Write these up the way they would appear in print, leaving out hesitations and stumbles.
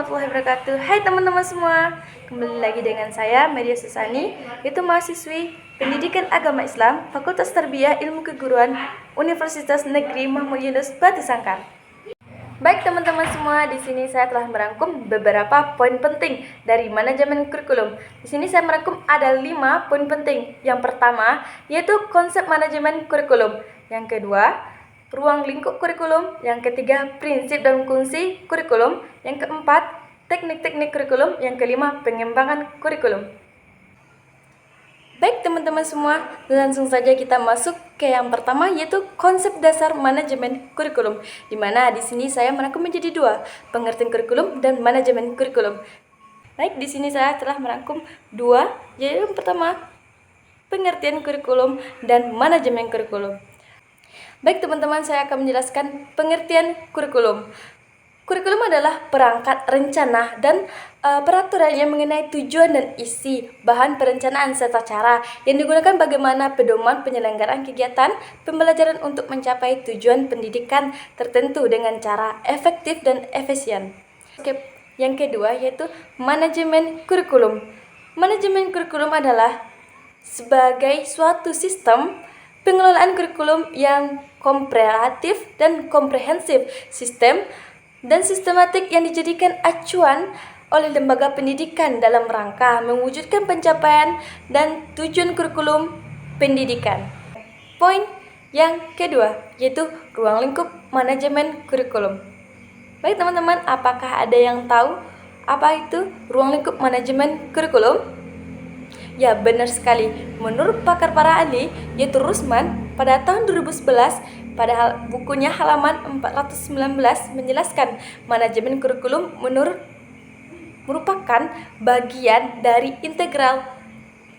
warahmatullahi wabarakatuh. Hai teman-teman semua, kembali lagi dengan saya Media Susani, yaitu mahasiswi Pendidikan Agama Islam Fakultas Tarbiyah Ilmu Keguruan Universitas Negeri Muhammad Yunus Batu Sangkar. Baik teman-teman semua, di sini saya telah merangkum beberapa poin penting dari manajemen kurikulum. Di sini saya merangkum ada 5 poin penting. Yang pertama yaitu konsep manajemen kurikulum. Yang kedua, ruang lingkup kurikulum. Yang ketiga, prinsip dan fungsi kurikulum. Yang keempat, teknik-teknik kurikulum. Yang kelima, pengembangan kurikulum. Baik teman-teman semua, langsung saja kita masuk ke yang pertama, yaitu konsep dasar manajemen kurikulum. Di mana di sini saya merangkum menjadi 2, pengertian kurikulum dan manajemen kurikulum. Baik, di sini saya telah merangkum 2, yaitu yang pertama, pengertian kurikulum dan manajemen kurikulum. Baik teman-teman, saya akan menjelaskan pengertian kurikulum. Kurikulum adalah perangkat rencana dan peraturan yang mengenai tujuan dan isi, bahan perencanaan serta cara yang digunakan bagaimana pedoman penyelenggaraan kegiatan pembelajaran untuk mencapai tujuan pendidikan tertentu dengan cara efektif dan efisien. Yang kedua yaitu manajemen kurikulum. Manajemen kurikulum adalah sebagai suatu sistem pengelolaan kurikulum yang komprehensif dan komprehensif, sistem dan sistematik yang dijadikan acuan oleh lembaga pendidikan dalam rangka mewujudkan pencapaian dan tujuan kurikulum pendidikan. Poin yang kedua yaitu ruang lingkup manajemen kurikulum. Baik teman-teman, apakah ada yang tahu apa itu ruang lingkup manajemen kurikulum? Ya, benar sekali. Menurut pakar para ahli, yaitu Rusman, pada tahun 2011, pada bukunya halaman 419 menjelaskan manajemen kurikulum merupakan bagian dari integral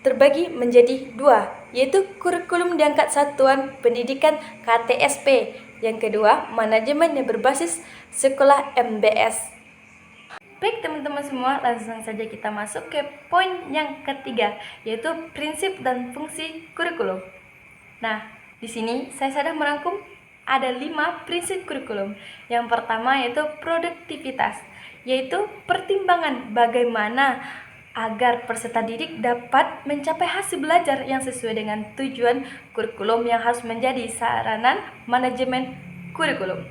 terbagi menjadi 2, yaitu kurikulum diangkat satuan pendidikan KTSP. Yang kedua, manajemen yang berbasis sekolah MBS. Baik teman-teman semua, langsung saja kita masuk ke poin yang ketiga, yaitu prinsip dan fungsi kurikulum. Nah, di sini saya sudah merangkum ada 5 prinsip kurikulum. Yang pertama yaitu produktivitas, yaitu pertimbangan bagaimana agar peserta didik dapat mencapai hasil belajar yang sesuai dengan tujuan kurikulum yang harus menjadi saranan manajemen kurikulum.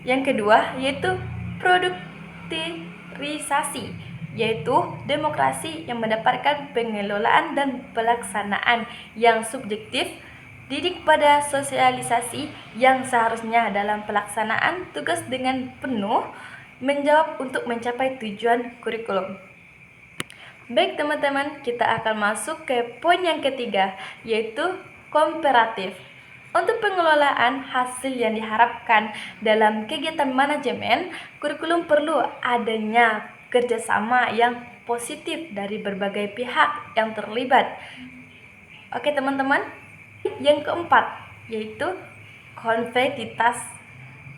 Yang kedua yaitu produktivisasi, yaitu demokrasi yang mendapatkan pengelolaan dan pelaksanaan yang subjektif, didik pada sosialisasi yang seharusnya dalam pelaksanaan tugas dengan penuh menjawab untuk mencapai tujuan kurikulum. Baik teman-teman, kita akan masuk ke poin yang ketiga, yaitu komparatif. Untuk pengelolaan hasil yang diharapkan dalam kegiatan manajemen, kurikulum perlu adanya kerjasama yang positif dari berbagai pihak yang terlibat. Oke teman-teman, yang keempat yaitu konvektivitas.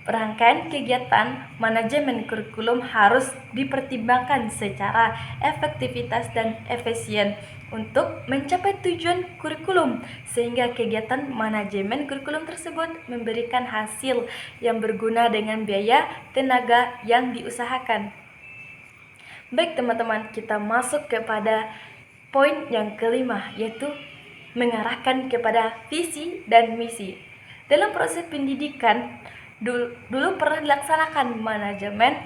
Rangkaian kegiatan manajemen kurikulum harus dipertimbangkan secara efektivitas dan efisien untuk mencapai tujuan kurikulum, sehingga kegiatan manajemen kurikulum tersebut memberikan hasil yang berguna dengan biaya tenaga yang diusahakan. Baik teman-teman, kita masuk kepada poin yang kelima, yaitu mengarahkan kepada visi dan misi. Dalam proses pendidikan, dulu pernah dilaksanakan manajemen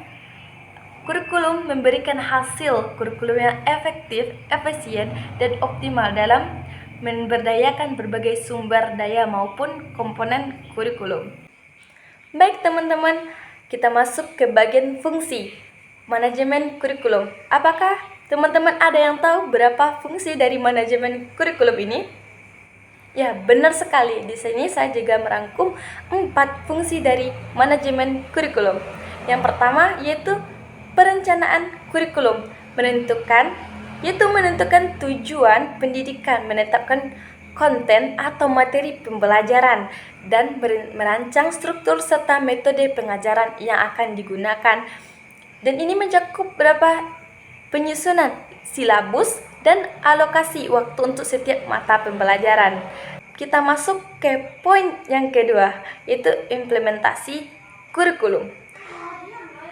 kurikulum memberikan hasil kurikulum yang efektif, efisien, dan optimal dalam memberdayakan berbagai sumber daya maupun komponen kurikulum. Baik teman-teman, kita masuk ke bagian fungsi manajemen kurikulum. Apakah teman-teman ada yang tahu berapa fungsi dari manajemen kurikulum ini? Ya, benar sekali. Di sini saya juga merangkum 4 fungsi dari manajemen kurikulum. Yang pertama yaitu perencanaan kurikulum, menentukan tujuan pendidikan, menetapkan konten atau materi pembelajaran, dan merancang struktur serta metode pengajaran yang akan digunakan. Dan ini mencakup penyusunan silabus dan alokasi waktu untuk setiap mata pembelajaran. Kita masuk ke poin yang kedua, yaitu implementasi kurikulum.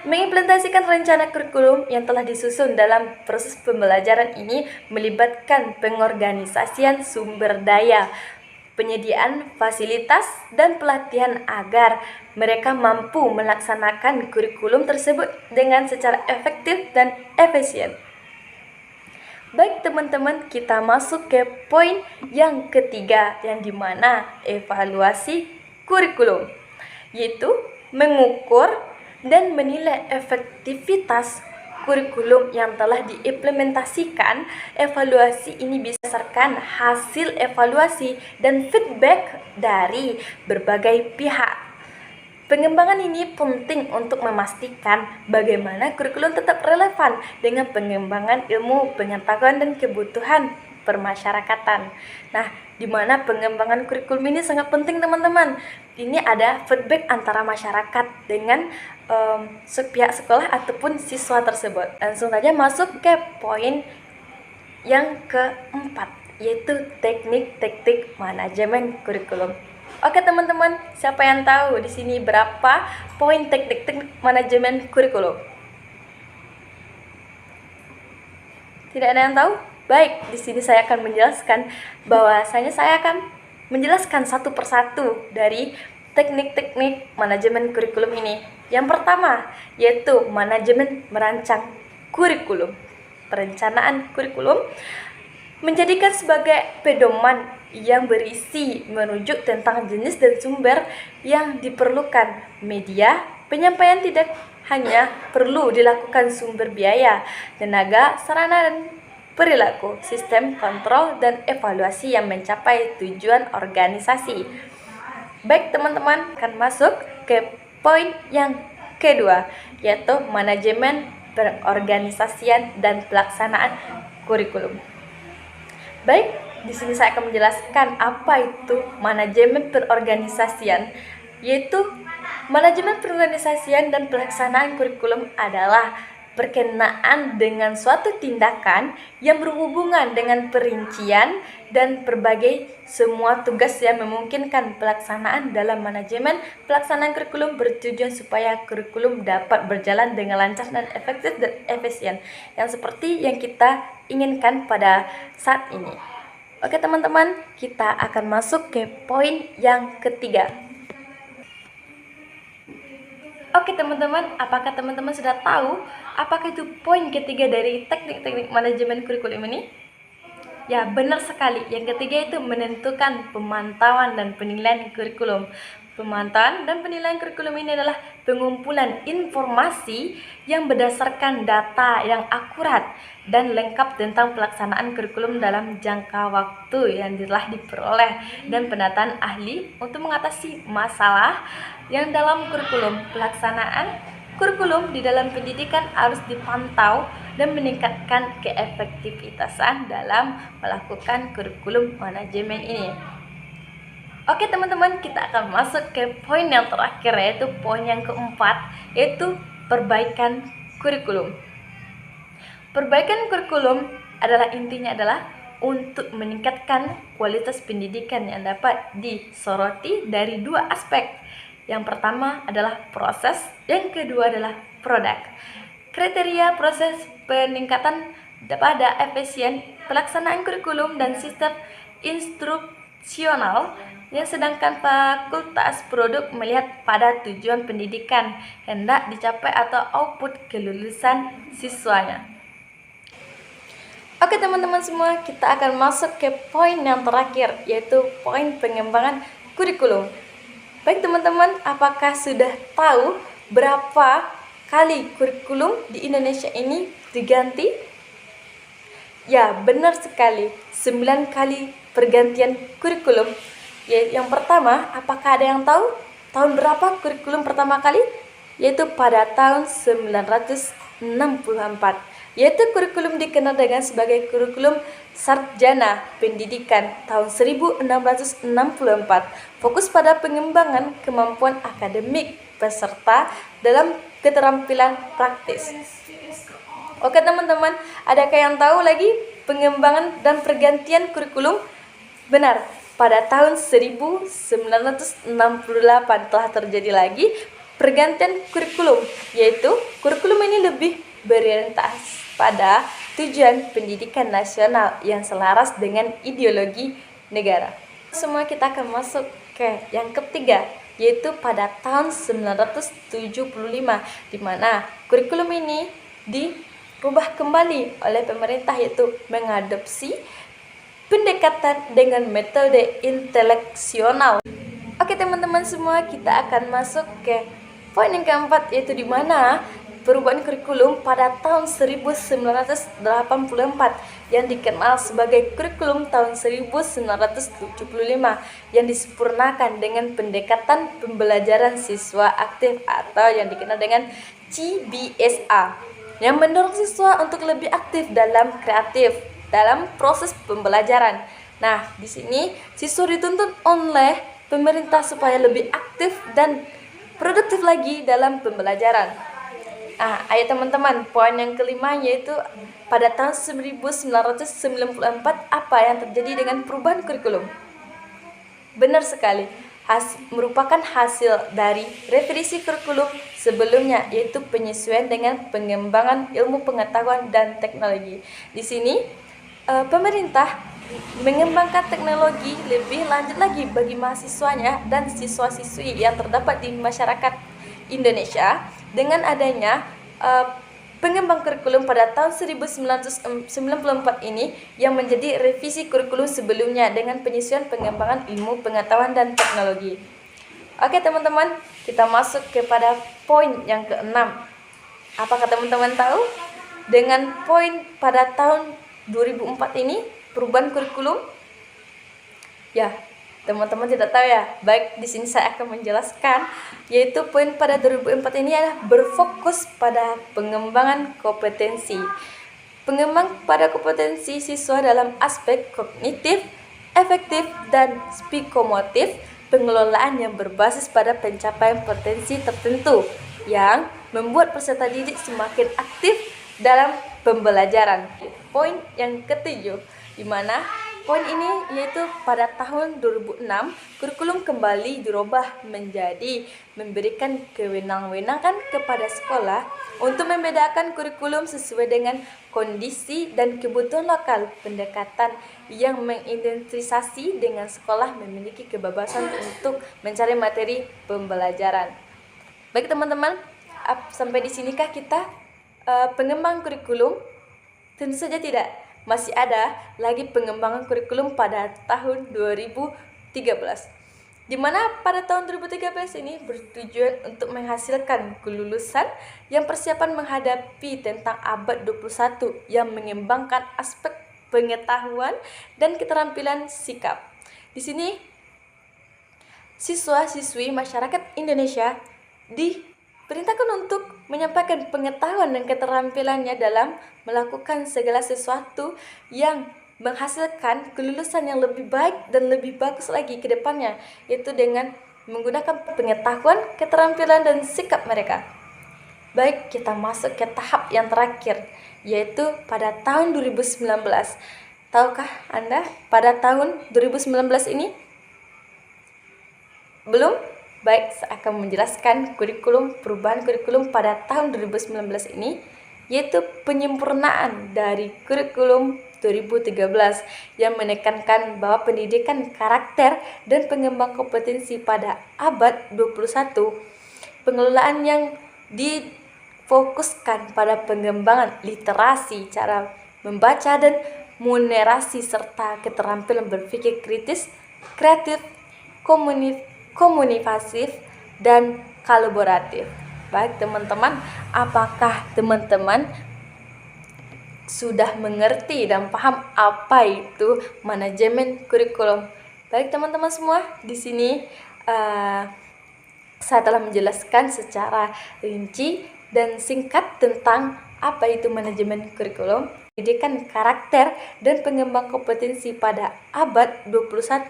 Mengimplementasikan rencana kurikulum yang telah disusun dalam proses pembelajaran ini melibatkan pengorganisasian sumber daya, penyediaan fasilitas, dan pelatihan agar mereka mampu melaksanakan kurikulum tersebut dengan secara efektif dan efisien. Baik teman-teman, kita masuk ke poin yang ketiga, yang dimana evaluasi kurikulum, yaitu mengukur dan menilai efektivitas kurikulum yang telah diimplementasikan. Evaluasi ini berdasarkan hasil evaluasi dan feedback dari berbagai pihak. Pengembangan ini penting untuk memastikan bagaimana kurikulum tetap relevan dengan pengembangan ilmu pengetahuan dan kebutuhan permasyarakatan. Nah, di mana pengembangan kurikulum ini sangat penting teman-teman. Ini ada feedback antara masyarakat dengan pihak sekolah ataupun siswa tersebut. Langsung saja masuk ke poin yang keempat, yaitu teknik-teknik manajemen kurikulum. Oke teman-teman, siapa yang tahu di sini berapa poin teknik-teknik manajemen kurikulum? Tidak ada yang tahu? Baik, di sini saya akan menjelaskan bahwasanya saya akan menjelaskan satu persatu dari teknik-teknik manajemen kurikulum ini. Yang pertama, yaitu manajemen merancang kurikulum. Perencanaan kurikulum menjadikan sebagai pedoman yang berisi merujuk tentang jenis dan sumber yang diperlukan. Media penyampaian tidak hanya perlu dilakukan sumber biaya, tenaga, sarana, dan perilaku, sistem kontrol dan evaluasi yang mencapai tujuan organisasi. Baik teman-teman, akan masuk ke poin yang kedua, yaitu manajemen perorganisasian dan pelaksanaan kurikulum. Baik, di sini saya akan menjelaskan apa itu manajemen perorganisasian, yaitu manajemen perorganisasian dan pelaksanaan kurikulum adalah berkenaan dengan suatu tindakan yang berhubungan dengan perincian dan berbagai semua tugas yang memungkinkan pelaksanaan dalam manajemen pelaksanaan kurikulum bertujuan supaya kurikulum dapat berjalan dengan lancar dan efektif dan efisien, yang seperti yang kita inginkan pada saat ini. Oke teman-teman, kita akan masuk ke poin yang ketiga. Oke teman-teman, apakah teman-teman sudah tahu apakah itu poin ketiga dari teknik-teknik manajemen kurikulum ini? Ya, benar sekali. Yang ketiga itu menentukan pemantauan dan penilaian kurikulum. Pemantauan dan penilaian kurikulum ini adalah pengumpulan informasi yang berdasarkan data yang akurat dan lengkap tentang pelaksanaan kurikulum dalam jangka waktu yang telah diperoleh dan pendataan ahli untuk mengatasi masalah yang dalam kurikulum. Pelaksanaan kurikulum di dalam pendidikan harus dipantau dan meningkatkan keefektivitasan dalam melakukan kurikulum manajemen ini. Oke teman-teman, kita akan masuk ke poin yang terakhir, yaitu poin yang keempat, yaitu perbaikan kurikulum. Perbaikan kurikulum intinya adalah untuk meningkatkan kualitas pendidikan yang dapat disoroti dari dua aspek. Yang pertama adalah proses, yang kedua adalah produk. Kriteria proses peningkatan pada efisien pelaksanaan kurikulum dan sistem instruksional, yang sedangkan fakultas produk melihat pada tujuan pendidikan hendak dicapai atau output kelulusan siswanya. Oke teman-teman semua, kita akan masuk ke poin yang terakhir, yaitu poin pengembangan kurikulum. Baik teman-teman, apakah sudah tahu berapa kali kurikulum di Indonesia ini diganti? Ya, benar sekali, 9 kali pergantian kurikulum. Yang pertama, apakah ada yang tahu tahun berapa kurikulum pertama kali? Yaitu pada tahun 1964. Yaitu kurikulum dikenal dengan sebagai kurikulum sarjana pendidikan tahun 1664. Fokus pada pengembangan kemampuan akademik peserta dalam keterampilan praktis. Oke teman-teman, adakah yang tahu lagi pengembangan dan pergantian kurikulum? Benar. Pada tahun 1968 telah terjadi lagi pergantian kurikulum, yaitu kurikulum ini lebih berorientasi pada tujuan pendidikan nasional yang selaras dengan ideologi negara. Semua kita akan masuk ke yang ketiga, yaitu pada tahun 1975, di mana kurikulum ini dirubah kembali oleh pemerintah, yaitu mengadopsi pendekatan dengan metode inteleksional. Oke teman-teman semua, kita akan masuk ke poin yang keempat, yaitu di mana perubahan kurikulum pada tahun 1984 yang dikenal sebagai kurikulum tahun 1975 yang disempurnakan dengan pendekatan pembelajaran siswa aktif atau yang dikenal dengan CBSA yang mendorong siswa untuk lebih aktif dalam proses pembelajaran. Nah, di sini siswa dituntut oleh pemerintah supaya lebih aktif dan produktif lagi dalam pembelajaran. Ayo teman-teman, poin yang kelima, yaitu pada tahun 1994 apa yang terjadi dengan perubahan kurikulum? Benar sekali, merupakan hasil dari revisi kurikulum sebelumnya, yaitu penyesuaian dengan pengembangan ilmu pengetahuan dan teknologi. Di sini pemerintah mengembangkan teknologi lebih lanjut lagi bagi mahasiswanya dan siswa-siswi yang terdapat di masyarakat Indonesia dengan adanya pengembang kurikulum pada tahun 1994 ini yang menjadi revisi kurikulum sebelumnya dengan penyesuaian pengembangan ilmu pengetahuan dan teknologi. Oke teman-teman, kita masuk kepada poin yang keenam. Apakah teman-teman tahu dengan poin pada tahun 2004 ini perubahan kurikulum? Ya, teman-teman tidak tahu ya. Baik, di sini saya akan menjelaskan, yaitu poin pada 2004 ini adalah berfokus pada pengembangan kompetensi. Pengembangan pada kompetensi siswa dalam aspek kognitif, efektif, dan psikomotif, pengelolaan yang berbasis pada pencapaian potensi tertentu yang membuat peserta didik semakin aktif dalam pembelajaran. Poin yang ketujuh, di mana poin ini yaitu pada tahun 2006 kurikulum kembali dirubah menjadi memberikan kewenangan kepada sekolah untuk membedakan kurikulum sesuai dengan kondisi dan kebutuhan lokal. Pendekatan yang mengidentifikasi dengan sekolah memiliki kebebasan untuk mencari materi pembelajaran. Baik teman-teman, sampai di sinikah kita pengembang kurikulum? Tentu saja tidak. Masih ada lagi pengembangan kurikulum pada tahun 2013, di mana pada tahun 2013 ini bertujuan untuk menghasilkan kelulusan yang persiapan menghadapi tentang abad 21 yang mengembangkan aspek pengetahuan dan keterampilan sikap. Di sini siswa-siswi masyarakat Indonesia diperintahkan untuk menyampaikan pengetahuan dan keterampilannya dalam melakukan segala sesuatu yang menghasilkan kelulusan yang lebih baik dan lebih bagus lagi ke depannya, yaitu dengan menggunakan pengetahuan, keterampilan, dan sikap mereka. Baik, kita masuk ke tahap yang terakhir, yaitu pada tahun 2019. Tahukah Anda pada tahun 2019 ini? Belum? Baik, saya akan menjelaskan perubahan kurikulum pada tahun 2019 ini, yaitu penyempurnaan dari kurikulum 2013 yang menekankan bahwa pendidikan karakter dan pengembang kompetensi pada abad 21, pengelolaan yang difokuskan pada pengembangan literasi, cara membaca dan numerasi serta keterampilan berpikir kritis, kreatif, komunikatif, dan kolaboratif. Baik teman-teman, apakah teman-teman sudah mengerti dan paham apa itu manajemen kurikulum? Baik teman-teman semua, di sini saya telah menjelaskan secara rinci dan singkat tentang apa itu manajemen kurikulum, pendidikan karakter dan pengembang kompetensi pada abad 21,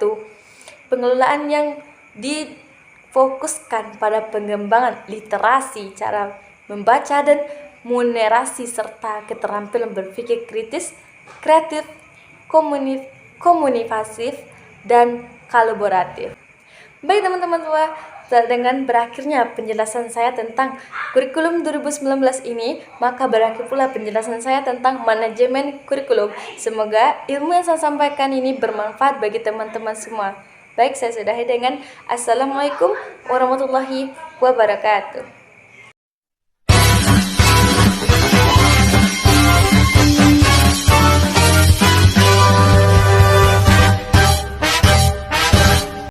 pengelolaan yang difokuskan pada pengembangan literasi, cara membaca dan numerasi serta keterampilan berpikir kritis, kreatif, komunikatif, dan kolaboratif. Baik teman-teman semua, dengan berakhirnya penjelasan saya tentang kurikulum 2019 ini, maka berakhir pula penjelasan saya tentang manajemen kurikulum. Semoga ilmu yang saya sampaikan ini bermanfaat bagi teman-teman semua. Baik, saya sudahi dengan Assalamualaikum warahmatullahi wabarakatuh.